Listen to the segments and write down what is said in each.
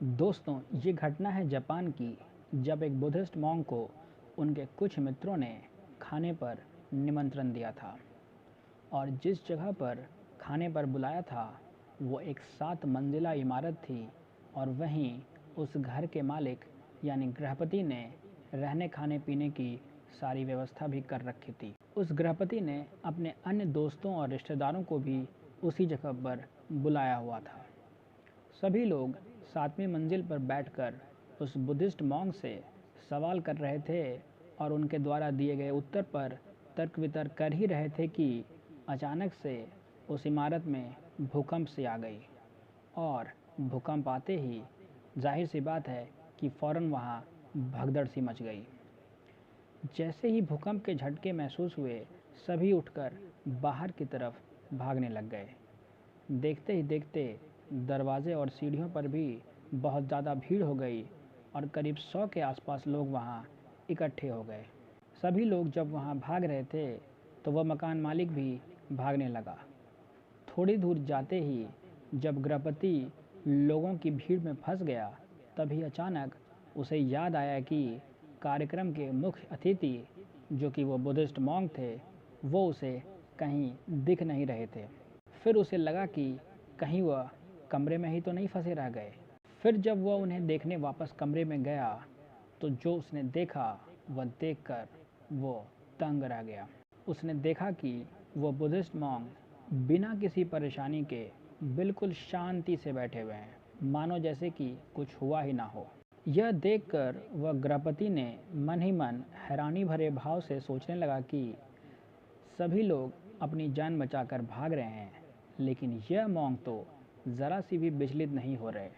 दोस्तों, ये घटना है जापान की, जब एक बुद्धिस्ट मॉन्क को उनके कुछ मित्रों ने खाने पर निमंत्रण दिया था और जिस जगह पर खाने पर बुलाया था वो एक 7 मंजिला इमारत थी और वहीं उस घर के मालिक यानी गृहपति ने रहने खाने पीने की सारी व्यवस्था भी कर रखी थी। उस गृहपति ने अपने अन्य दोस्तों और रिश्तेदारों को भी उसी जगह पर बुलाया हुआ था। सभी लोग 7वीं मंजिल पर बैठकर उस बुद्धिस्ट मॉन्क से सवाल कर रहे थे और उनके द्वारा दिए गए उत्तर पर तर्क वितर्क कर ही रहे थे कि अचानक से उस इमारत में भूकंप सी आ गई और भूकंप आते ही जाहिर सी बात है कि फ़ौरन वहाँ भगदड़ सी मच गई। जैसे ही भूकंप के झटके महसूस हुए, सभी उठकर बाहर की तरफ भागने लग गए। देखते ही देखते दरवाजे और सीढ़ियों पर भी बहुत ज़्यादा भीड़ हो गई और करीब 100 के आसपास लोग वहाँ इकट्ठे हो गए। सभी लोग जब वहाँ भाग रहे थे तो वह मकान मालिक भी भागने लगा। थोड़ी दूर जाते ही जब गृहपति लोगों की भीड़ में फंस गया, तभी अचानक उसे याद आया कि कार्यक्रम के मुख्य अतिथि जो कि वो बुद्धिस्ट मॉन्क थे, वो उसे कहीं दिख नहीं रहे थे। फिर उसे लगा कि कहीं वह कमरे में ही तो नहीं फंसे रह गए। फिर जब वह उन्हें देखने वापस कमरे में गया तो जो उसने देखा वह देखकर वो दंग रह गया। उसने देखा कि वो बुद्धिस्ट मॉन्क बिना किसी परेशानी के बिल्कुल शांति से बैठे हुए हैं, मानो जैसे कि कुछ हुआ ही ना हो। यह देखकर वह गृहपति ने मन ही मन हैरानी भरे भाव से सोचने लगा कि सभी लोग अपनी जान बचाकर भाग रहे हैं, लेकिन यह मॉन्क तो ज़रा सी भी विचलित नहीं हो रहे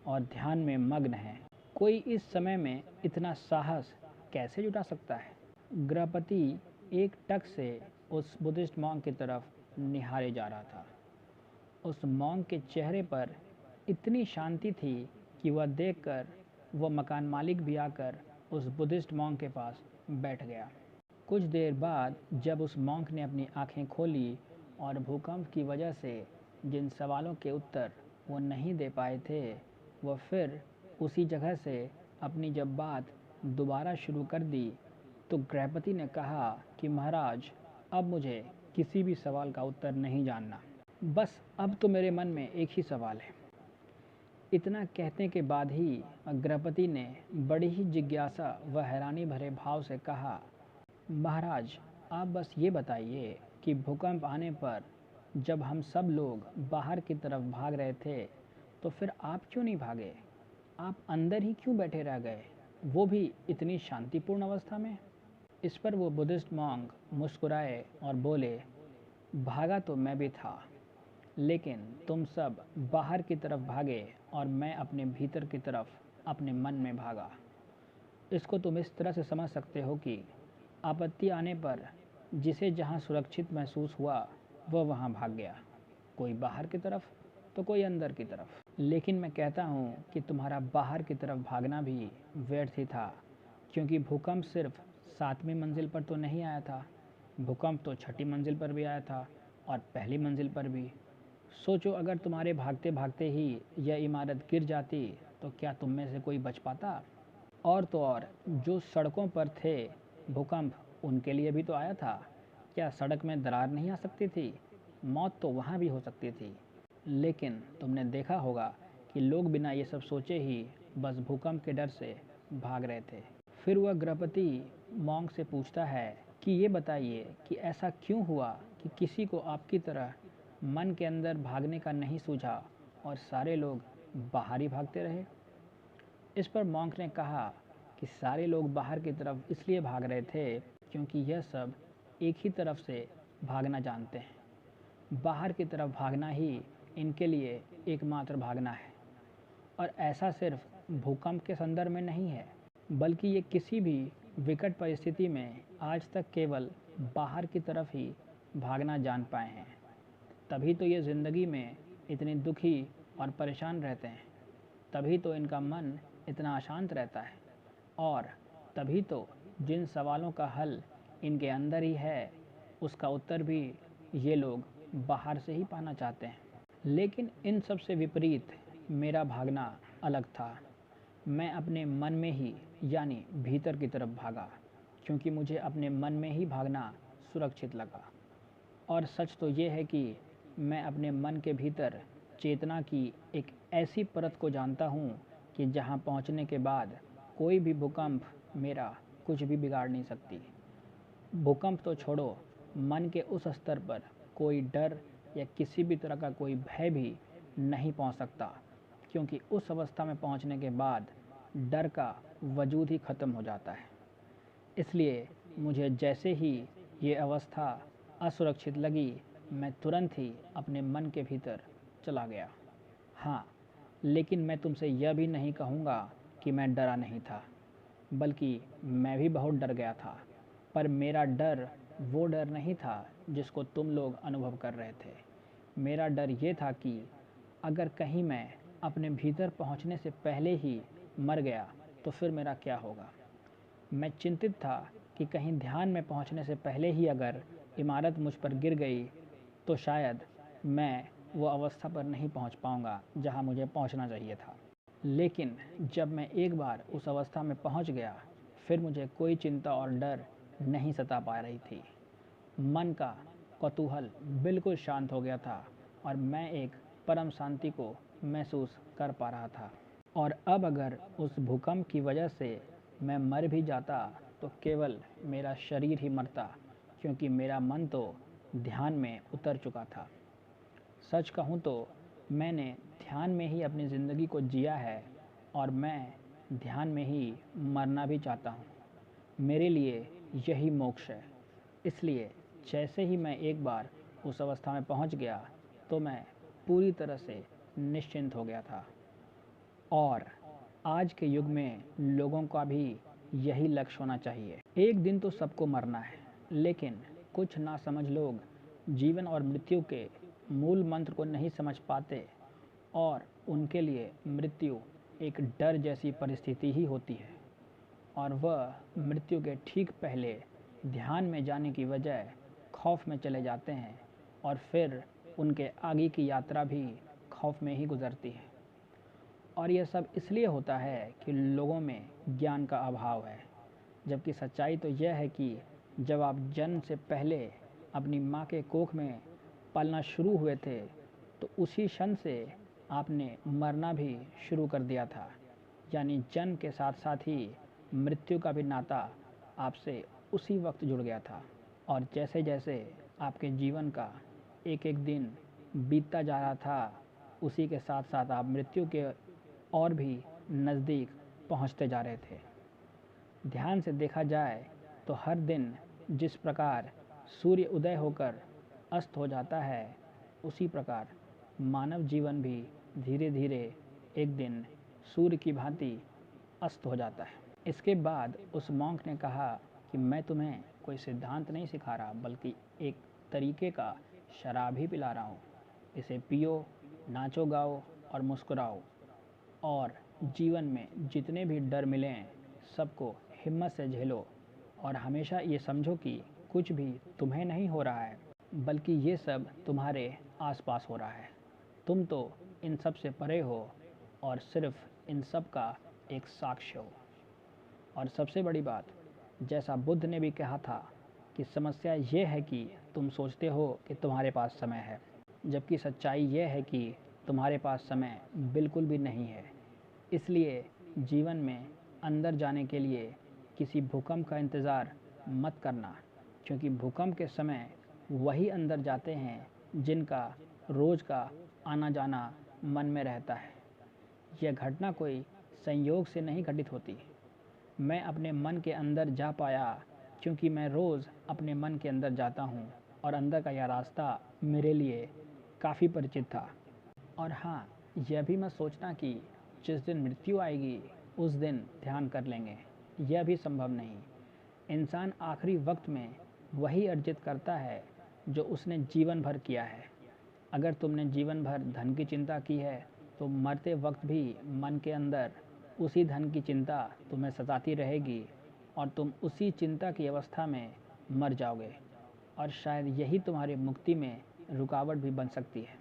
और ध्यान में मग्न है। कोई इस समय में इतना साहस कैसे जुटा सकता है? गृहपति एक टक से उस बुद्धिस्ट मॉन्क की तरफ निहारे जा रहा था। उस मॉन्क के चेहरे पर इतनी शांति थी कि वह देखकर वह मकान मालिक भी आकर उस बुद्धिस्ट मॉन्क के पास बैठ गया। कुछ देर बाद जब उस मॉन्क ने अपनी आंखें खोली और भूकंप की वजह से जिन सवालों के उत्तर वो नहीं दे पाए थे, वह फिर उसी जगह से अपनी जब बात दोबारा शुरू कर दी, तो गृहपति ने कहा कि महाराज, अब मुझे किसी भी सवाल का उत्तर नहीं जानना। बस अब तो मेरे मन में एक ही सवाल है। इतना कहने के बाद ही गृहपति ने बड़ी ही जिज्ञासा व हैरानी भरे भाव से कहा, महाराज, आप बस ये बताइए कि भूकंप आने पर जब हम सब लोग बाहर की तरफ भाग रहे थे तो फिर आप क्यों नहीं भागे? आप अंदर ही क्यों बैठे रह गए, वो भी इतनी शांतिपूर्ण अवस्था में? इस पर वो बुद्धिस्ट मॉन्क मुस्कुराए और बोले, भागा तो मैं भी था, लेकिन तुम सब बाहर की तरफ भागे और मैं अपने भीतर की तरफ अपने मन में भागा। इसको तुम इस तरह से समझ सकते हो कि आपत्ति आने पर जिसे जहाँ सुरक्षित महसूस हुआ वह वहाँ भाग गया, कोई बाहर की तरफ तो कोई अंदर की तरफ। लेकिन मैं कहता हूँ कि तुम्हारा बाहर की तरफ भागना भी व्यर्थ ही था, क्योंकि भूकंप सिर्फ 7वीं मंजिल पर तो नहीं आया था, भूकंप तो 6ठी मंजिल पर भी आया था और पहली मंजिल पर भी। सोचो, अगर तुम्हारे भागते भागते ही यह इमारत गिर जाती तो क्या तुम में से कोई बच पाता? और तो और जो सड़कों पर थे, भूकंप उनके लिए भी तो आया था। क्या सड़क में दरार नहीं आ सकती थी? मौत तो वहाँ भी हो सकती थी। लेकिन तुमने देखा होगा कि लोग बिना ये सब सोचे ही बस भूकंप के डर से भाग रहे थे। फिर वह गृहपति मॉन्क से पूछता है कि ये बताइए कि ऐसा क्यों हुआ कि किसी को आपकी तरह मन के अंदर भागने का नहीं सूझा और सारे लोग बाहर ही भागते रहे? इस पर मॉन्क ने कहा कि सारे लोग बाहर की तरफ इसलिए भाग रहे थे क्योंकि यह सब एक ही तरफ से भागना जानते हैं। बाहर की तरफ भागना ही इनके लिए एकमात्र भागना है। और ऐसा सिर्फ भूकंप के संदर्भ में नहीं है, बल्कि ये किसी भी विकट परिस्थिति में आज तक केवल बाहर की तरफ ही भागना जान पाए हैं। तभी तो ये ज़िंदगी में इतने दुखी और परेशान रहते हैं, तभी तो इनका मन इतना अशांत रहता है, और तभी तो जिन सवालों का हल इनके अंदर ही है, उसका उत्तर भी ये लोग बाहर से ही पाना चाहते हैं। लेकिन इन सब से विपरीत मेरा भागना अलग था। मैं अपने मन में ही यानी भीतर की तरफ भागा, क्योंकि मुझे अपने मन में ही भागना सुरक्षित लगा। और सच तो ये है कि मैं अपने मन के भीतर चेतना की एक ऐसी परत को जानता हूँ कि जहाँ पहुँचने के बाद कोई भी भूकंप मेरा कुछ भी बिगाड़ नहीं सकती। भूकंप तो छोड़ो, मन के उस स्तर पर कोई डर या किसी भी तरह का कोई भय भी नहीं पहुंच सकता, क्योंकि उस अवस्था में पहुंचने के बाद डर का वजूद ही ख़त्म हो जाता है। इसलिए मुझे जैसे ही ये अवस्था असुरक्षित लगी, मैं तुरंत ही अपने मन के भीतर चला गया। हाँ, लेकिन मैं तुमसे यह भी नहीं कहूँगा कि मैं डरा नहीं था, बल्कि मैं भी बहुत डर गया था। पर मेरा डर वो डर नहीं था जिसको तुम लोग अनुभव कर रहे थे। मेरा डर ये था कि अगर कहीं मैं अपने भीतर पहुंचने से पहले ही मर गया तो फिर मेरा क्या होगा। मैं चिंतित था कि कहीं ध्यान में पहुंचने से पहले ही अगर इमारत मुझ पर गिर गई तो शायद मैं वो अवस्था पर नहीं पहुंच पाऊंगा जहां मुझे पहुंचना चाहिए था। लेकिन जब मैं एक बार उस अवस्था में पहुंच गया, फिर मुझे कोई चिंता और डर नहीं सता पा रही थी। मन का कौतूहल बिल्कुल शांत हो गया था और मैं एक परम शांति को महसूस कर पा रहा था। और अब अगर उस भूकंप की वजह से मैं मर भी जाता तो केवल मेरा शरीर ही मरता, क्योंकि मेरा मन तो ध्यान में उतर चुका था। सच कहूँ तो मैंने ध्यान में ही अपनी ज़िंदगी को जिया है और मैं ध्यान में ही मरना भी चाहता हूँ। मेरे लिए यही मोक्ष है। इसलिए जैसे ही मैं एक बार उस अवस्था में पहुँच गया तो मैं पूरी तरह से निश्चिंत हो गया था। और आज के युग में लोगों का भी यही लक्ष्य होना चाहिए। एक दिन तो सबको मरना है, लेकिन कुछ नासमझ लोग जीवन और मृत्यु के मूल मंत्र को नहीं समझ पाते और उनके लिए मृत्यु एक डर जैसी परिस्थिति ही होती है। और वह मृत्यु के ठीक पहले ध्यान में जाने की बजाय खौफ में चले जाते हैं और फिर उनके आगे की यात्रा भी खौफ में ही गुजरती है। और यह सब इसलिए होता है कि लोगों में ज्ञान का अभाव है, जबकि सच्चाई तो यह है कि जब आप जन्म से पहले अपनी माँ के कोख में पलना शुरू हुए थे तो उसी क्षण से आपने मरना भी शुरू कर दिया था। यानी जन्म के साथ साथ ही मृत्यु का भी नाता आपसे उसी वक्त जुड़ गया था। और जैसे जैसे आपके जीवन का एक एक दिन बीतता जा रहा था, उसी के साथ साथ आप मृत्यु के और भी नज़दीक पहुंचते जा रहे थे। ध्यान से देखा जाए तो हर दिन जिस प्रकार सूर्य उदय होकर अस्त हो जाता है, उसी प्रकार मानव जीवन भी धीरे धीरे एक दिन सूर्य की भांति अस्त हो जाता है। इसके बाद उस मॉन्क ने कहा कि मैं तुम्हें कोई सिद्धांत नहीं सिखा रहा, बल्कि एक तरीके का शराब ही पिला रहा हूँ। इसे पियो, नाचो गाओ और मुस्कुराओ, और जीवन में जितने भी डर मिलें सबको हिम्मत से झेलो। और हमेशा ये समझो कि कुछ भी तुम्हें नहीं हो रहा है, बल्कि ये सब तुम्हारे आसपास हो रहा है। तुम तो इन सब से परे हो और सिर्फ इन सब का एक साक्ष्य हो। और सबसे बड़ी बात, जैसा बुद्ध ने भी कहा था कि समस्या ये है कि तुम सोचते हो कि तुम्हारे पास समय है, जबकि सच्चाई यह है कि तुम्हारे पास समय बिल्कुल भी नहीं है। इसलिए जीवन में अंदर जाने के लिए किसी भूकंप का इंतज़ार मत करना, क्योंकि भूकंप के समय वही अंदर जाते हैं जिनका रोज़ का आना जाना मन में रहता है। यह घटना कोई संयोग से नहीं घटित होती। मैं अपने मन के अंदर जा पाया क्योंकि मैं रोज़ अपने मन के अंदर जाता हूँ और अंदर का यह रास्ता मेरे लिए काफ़ी परिचित था। और हाँ, यह भी मत सोचना कि जिस दिन मृत्यु आएगी उस दिन ध्यान कर लेंगे, यह भी संभव नहीं। इंसान आखिरी वक्त में वही अर्जित करता है जो उसने जीवन भर किया है। अगर तुमने जीवन भर धन की चिंता की है तो मरते वक्त भी मन के अंदर उसी धन की चिंता तुम्हें सताती रहेगी और तुम उसी चिंता की अवस्था में मर जाओगे। और शायद यही तुम्हारी मुक्ति में रुकावट भी बन सकती है।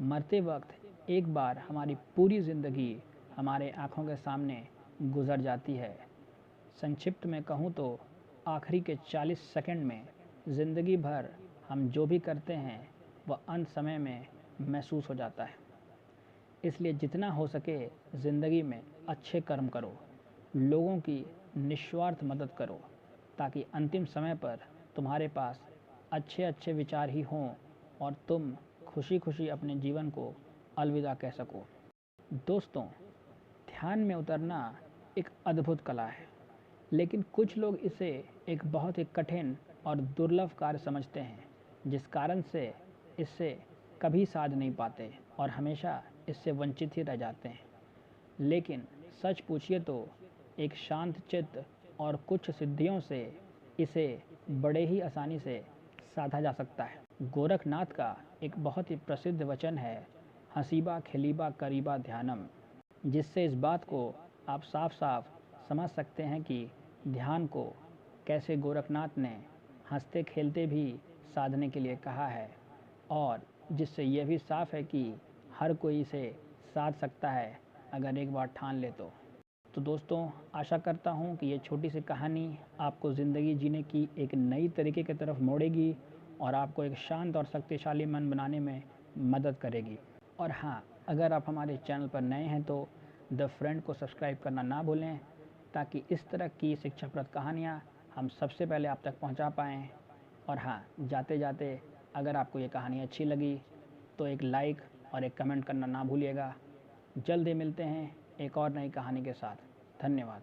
मरते वक्त एक बार हमारी पूरी ज़िंदगी हमारे आँखों के सामने गुज़र जाती है। संक्षिप्त में कहूँ तो आखिरी के 40 सेकंड में ज़िंदगी भर हम जो भी करते हैं वह अंत समय में महसूस हो जाता है। इसलिए जितना हो सके ज़िंदगी में अच्छे कर्म करो, लोगों की निस्वार्थ मदद करो, ताकि अंतिम समय पर तुम्हारे पास अच्छे अच्छे विचार ही हों और तुम खुशी खुशी अपने जीवन को अलविदा कह सको। दोस्तों, ध्यान में उतरना एक अद्भुत कला है, लेकिन कुछ लोग इसे एक बहुत ही कठिन और दुर्लभ कार्य समझते हैं, जिस कारण से इससे कभी साध नहीं पाते और हमेशा इससे वंचित ही रह जाते हैं। लेकिन सच पूछिए तो एक शांत चित्त और कुछ सिद्धियों से इसे बड़े ही आसानी से साधा जा सकता है। गोरखनाथ का एक बहुत ही प्रसिद्ध वचन है, हसीबा खिलीबा करीबा ध्यानम, जिससे इस बात को आप साफ साफ समझ सकते हैं कि ध्यान को कैसे गोरखनाथ ने हंसते खेलते भी साधने के लिए कहा है, और जिससे यह भी साफ है कि हर कोई इसे साध सकता है अगर एक बार ठान ले तो दोस्तों, आशा करता हूँ कि ये छोटी सी कहानी आपको ज़िंदगी जीने की एक नई तरीके की तरफ मोड़ेगी और आपको एक शांत और शक्तिशाली मन बनाने में मदद करेगी। और हाँ, अगर आप हमारे चैनल पर नए हैं तो द फ्रेंड को सब्सक्राइब करना ना भूलें, ताकि इस तरह की शिक्षाप्रद कहानियाँ हम सबसे पहले आप तक पहुँचा पाएँ। और हाँ, जाते जाते अगर आपको ये कहानी अच्छी लगी तो एक लाइक और एक कमेंट करना ना भूलिएगा। जल्द ही मिलते हैं एक और नई कहानी के साथ। धन्यवाद।